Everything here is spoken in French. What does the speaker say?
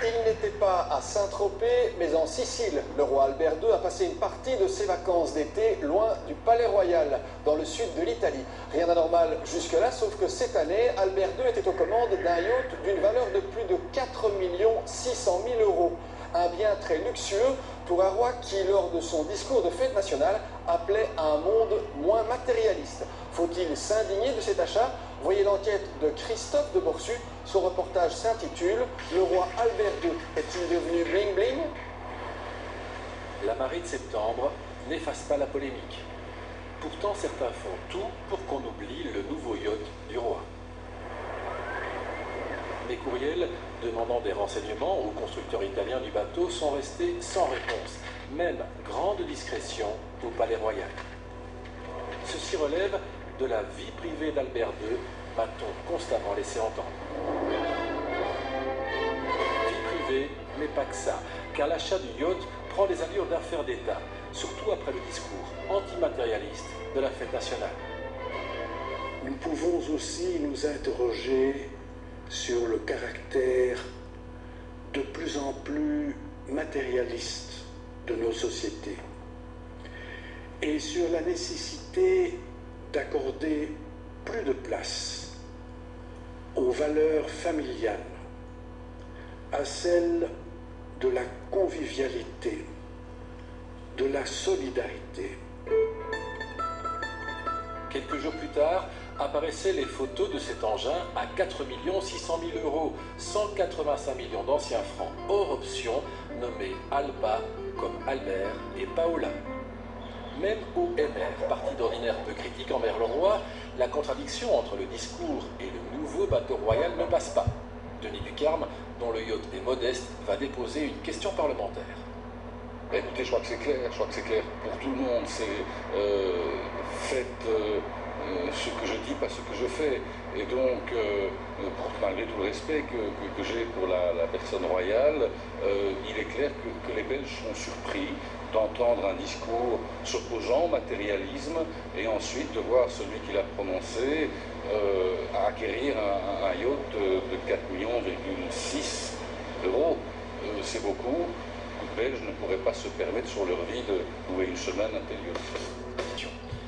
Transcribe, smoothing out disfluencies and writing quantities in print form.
Il n'était pas à Saint-Tropez, mais en Sicile. Le roi Albert II a passé une partie de ses vacances d'été loin du Palais Royal, dans le sud de l'Italie. Rien d'anormal jusque-là, sauf que cette année, Albert II était aux commandes d'un yacht d'une valeur de plus de 4 600 000 euros. Un bien très luxueux pour un roi qui, lors de son discours de fête nationale, appelait à un monde moins matérialiste. Faut-il s'indigner de cet achat? Voyez l'enquête de Christophe de Borsu. Son reportage s'intitule « Le roi Albert II est-il devenu bling-bling » La marée de septembre n'efface pas la polémique. Pourtant, certains font tout pour qu'on oublie le nouveau yacht du roi. Mes courriels demandant des renseignements au constructeur italien du bateau sont restés sans réponse, même grande discrétion au Palais Royal. Ceci relève de la vie privée d'Albert II, m'a-t-on constamment laissé entendre. Vie privée, mais pas que ça, car l'achat du yacht prend des allures d'affaires d'État, surtout après le discours antimatérialiste de la fête nationale. Nous pouvons aussi nous interroger sur le caractère de plus en plus matérialiste de nos sociétés et sur la nécessité d'accorder plus de place aux valeurs familiales, à celles de la convivialité, de la solidarité. Quelques jours plus tard, apparaissaient les photos de cet engin à 4 600 000 euros, 185 millions d'anciens francs, hors option, nommé Alba comme Albert et Paola. Même au MR, parti d'ordinaire peu critique envers le roi, la contradiction entre le discours et le nouveau bateau royal ne passe pas. Denis Ducarme, dont le yacht est modeste, va déposer une question parlementaire. Écoutez, je crois que c'est clair pour tout le monde. C'est faites ce que je dis, pas ce que je fais. Et donc, malgré tout le respect que j'ai pour la personne royale, il est clair que les Belges sont surpris d'entendre un discours s'opposant au matérialisme et ensuite de voir celui qui l'a prononcé acquérir un yacht de 4,6 millions d'euros. C'est beaucoup. Les Belges ne pourraient pas se permettre sur leur vie de louer une semaine un tel yacht.